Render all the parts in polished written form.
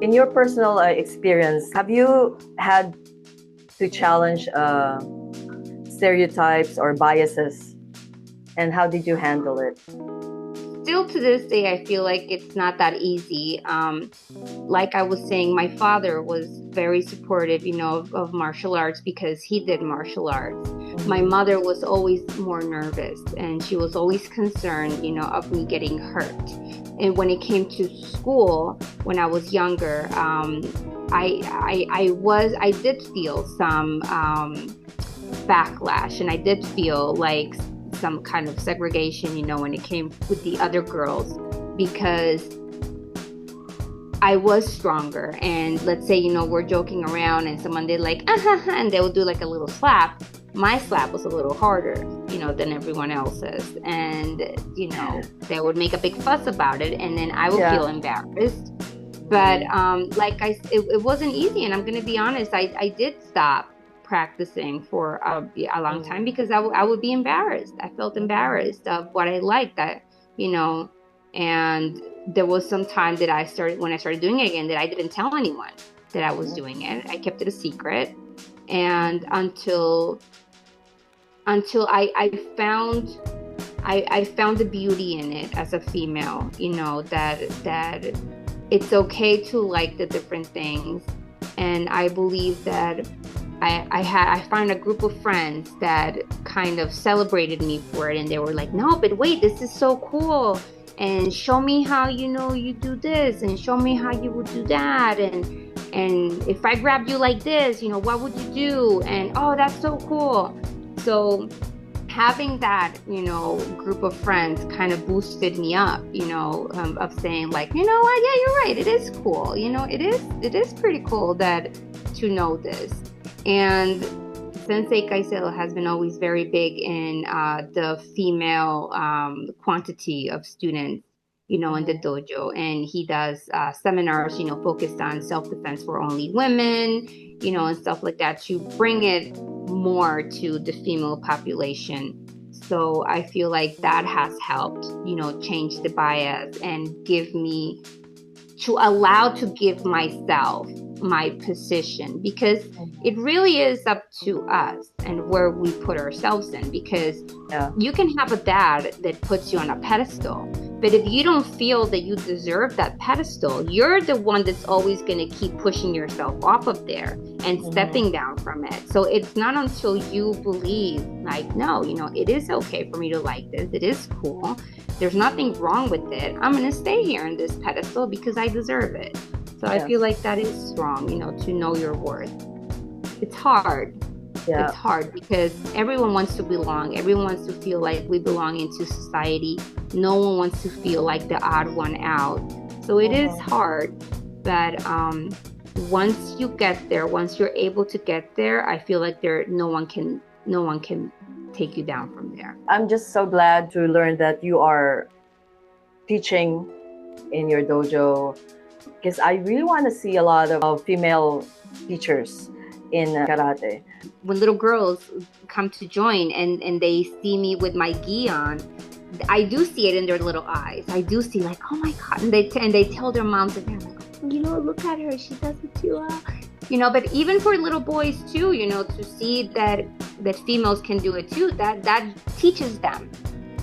In your personal experience, have you had to challenge stereotypes or biases, and how did you handle it? Still to this day, I feel like it's not that easy. Like I was saying, my father was very supportive, of martial arts because he did martial arts. My Mhm. mother was always more nervous and she was always concerned, of me getting hurt. And when it came to school, when I was younger, I did feel some backlash, and I did feel like some kind of segregation, when it came with the other girls, because I was stronger. And let's say, we're joking around and someone did like, and they would do like a little slap. My slap was a little harder, than everyone else's. And, they would make a big fuss about it. And then I would feel Yeah. embarrassed. But it wasn't easy. And I'm going to be honest, I did stop practicing for a long time Mhm. because I would be embarrassed. I felt embarrassed of what I liked, you know, and there was some time that when I started doing it again, that I didn't tell anyone that I was doing it. I kept it a secret. And until I found the beauty in it as a female, that it's okay to like the different things. And I believe that I found a group of friends that kind of celebrated me for it, and they were like, no, but wait, this is so cool, and show me how you do this, and show me how you would do that, and if I grabbed you like this, what would you do? And oh, that's so cool. So having that, group of friends kind of boosted me up, of saying like, you know what, yeah, you're right. It is cool. It is pretty cool that to know this. And Sensei Kaisel has been always very big in the female quantity of students, in the Mhm. dojo. And he does seminars, focused on self-defense for only women, and stuff like that to bring it more to the female population. So I feel like that has helped, change the bias and give myself my position, because it really is up to us and where we put ourselves in. Because Yeah. you can have a dad that puts you on a pedestal, but if you don't feel that you deserve that pedestal, you're the one that's always going to keep pushing yourself off of there and stepping Mhm. down from it. So it's not until you believe like, no, it is okay for me to like this, it is cool, there's nothing wrong with it, I'm going to stay here in this pedestal because I deserve it. So I feel Yes. like that is strong, to know your worth. It's hard. It's Yeah. hard because everyone wants to belong. Everyone wants to feel like we belong into society. No one wants to feel like the odd one out. So it is Mhm. hard. But once you get there, once you're able to get there, I feel like no one can take you down from there. I'm just so glad to learn that you are teaching in your dojo, because I really want to see a lot of female teachers in karate. When little girls come to join and they see me with my gi on, I do see it in their little eyes. I do see like, oh my god, and they tell their moms and they're like, oh, look at her, she does it too. But even for little boys too, to see that females can do it too, that teaches them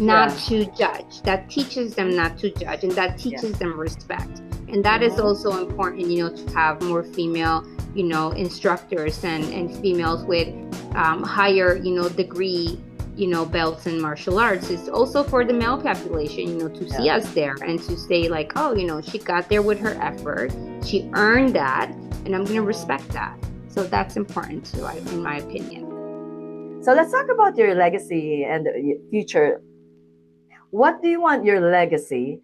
not Yeah. to judge. That teaches them not to judge, and that Yeah. teaches them respect. And that is Mhm. also important, to have more female, instructors and females with higher, degree, belts in martial arts. Is also for the male population, to see Yeah. us there and to say like, oh, she got there with her effort, she earned that, and I'm going to respect that. So that's important too, in my opinion. So let's talk about your legacy and future. What do you want your legacy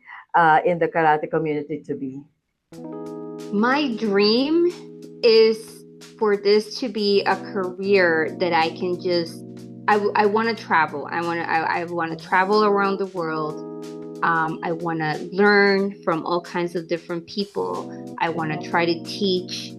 in the karate community to be? My dream is for this to be a career that I can just, I want to travel. I want to travel around the world. I want to learn from all kinds of different people. I want to try to teach,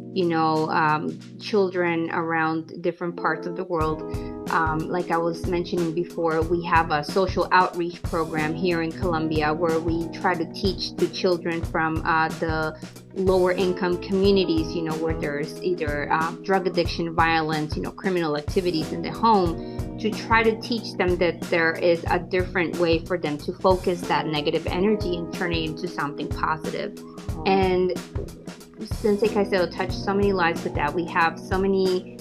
children around different parts of the world. like I was mentioning before, we have a social outreach program here in Colombia where we try to teach the children from the lower income communities, where there's either drug addiction, violence, criminal activities in the home, to try to teach them that there is a different way for them to focus that negative energy and turn it into something positive. And Sensei Caicedo touched so many lives with that. We have so many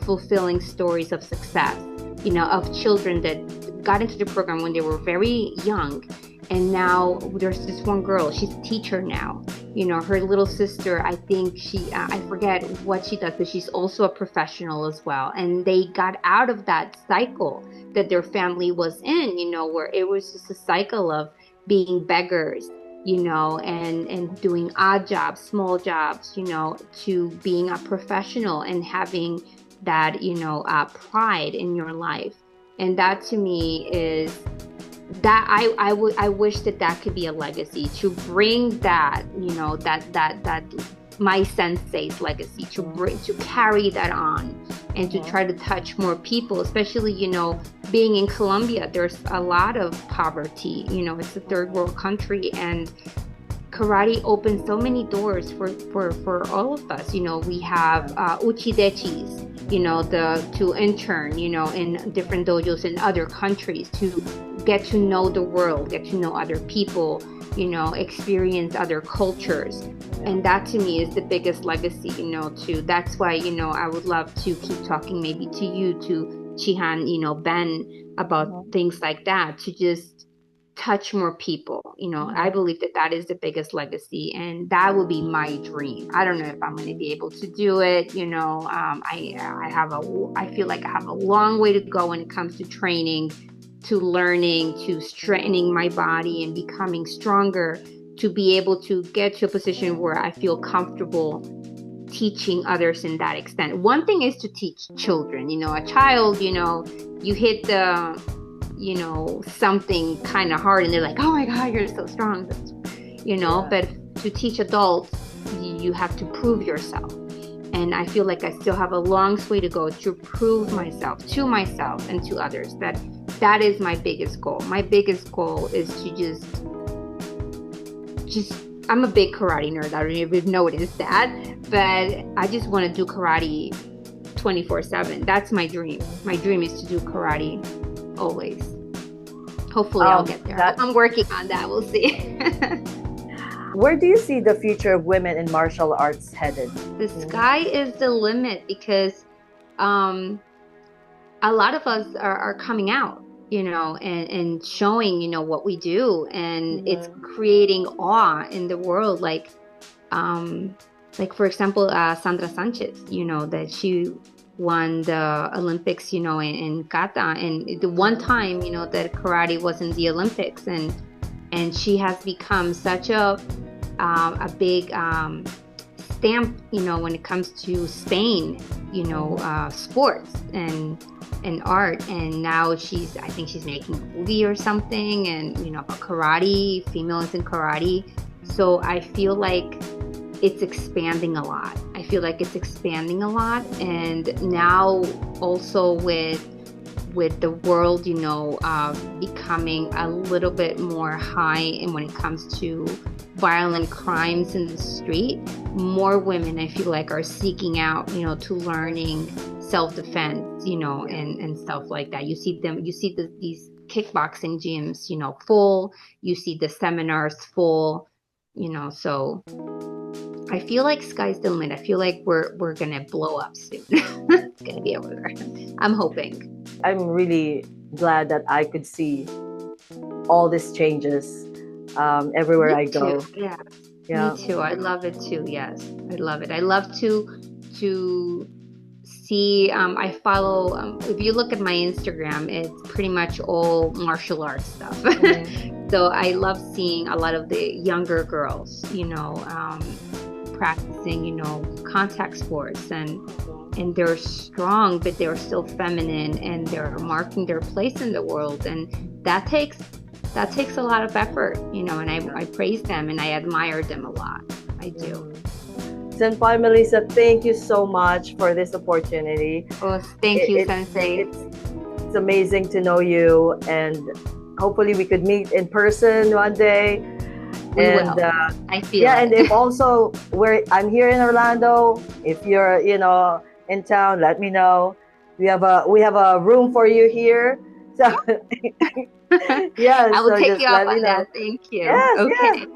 fulfilling stories of success, of children that got into the program when they were very young. And now there's this one girl, she's a teacher now. Her little sister, I think I forget what she does, but she's also a professional as well. And they got out of that cycle that their family was in, where it was just a cycle of being beggars, and doing odd jobs, small jobs, to being a professional and having that, pride in your life. And that to me is that I wish that could be a legacy, to bring that, that my sensei's legacy, to carry that on and to try to touch more people, especially, being in Colombia, there's a lot of poverty, it's a third world country, and karate opens so many doors for all of us. We have uchidechis, to intern, in different dojos in other countries, to get to know the world, get to know other people, experience other cultures. And that to me is the biggest legacy, too. That's why, I would love to keep talking maybe to you, to Chihan, Ben, about things like that, to just touch more people. I believe that is the biggest legacy, and that would be my dream. I don't know if I'm going to be able to do it. I feel like I have a long way to go when it comes to training, to learning, to strengthening my body and becoming stronger, to be able to get to a position where I feel comfortable teaching others in that extent. One thing is to teach children, a child, you hit the, something kind of hard and they're like, oh my God, you're so strong, but to teach adults, you have to prove yourself. And I feel like I still have a long way to go to prove myself to myself and to others. That is my biggest goal. My biggest goal is to just I'm a big karate nerd. I don't know if you've noticed that, but I just want to do karate 24/7. That's my dream. My dream is to do karate always. Hopefully I'll get there. I'm working on that. We'll see. Where do you see the future of women in martial arts headed? The sky is the limit, because a lot of us are coming out, and showing, what we do, and it's creating awe in the world. Like for example, Sandra Sanchez, that she won the Olympics, in kata, and the one time, that karate was in the Olympics, and she has become such a big stamp, when it comes to Spain, sports and art. And now I think she's making a movie or something, and about karate, females in karate. So I feel like it's expanding a lot. And now also with the world, becoming a little bit more high, and when it comes to violent crimes in the street, more women, I feel like, are seeking out, to learning self-defense, and stuff like that. You see these kickboxing gyms, full. You see the seminars full, so I feel like sky's the limit. I feel like we're gonna blow up soon. It's gonna be over there. I'm hoping. I'm really glad that I could see all these changes everywhere I go. Yeah. Me too. I love it too. Yes, I love it. I love to see. I follow. If you look at my Instagram, it's pretty much all martial arts stuff. So I love seeing a lot of the younger girls, practicing, contact sports, and they're strong, but they're still feminine, and they're marking their place in the world, and that takes a lot of effort, and I praise them and I admire them a lot. I do. Senpai Melissa, thank you so much for this opportunity. Oh, thank you, Sensei. It's amazing to know you, and hopefully we could meet in person one day. We And will. I feel yeah, it. and if also I'm here in Orlando, if you're in town, let me know. We have a room for you here. So yeah, I will so take just you up let me on know. that. Thank you. Yes, yes. Okay.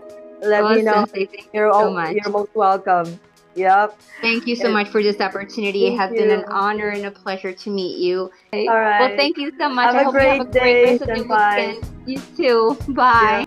Let Well, me know. Sensei, thank you so much. You're most welcome. Yep. Thank you so And much for this opportunity. It thank has been an you. honor and a pleasure to meet you. Okay. All Well, right. thank you so much. Have I a hope you have a great great day, rest of your Senpai. weekend. You too. Yeah. Bye.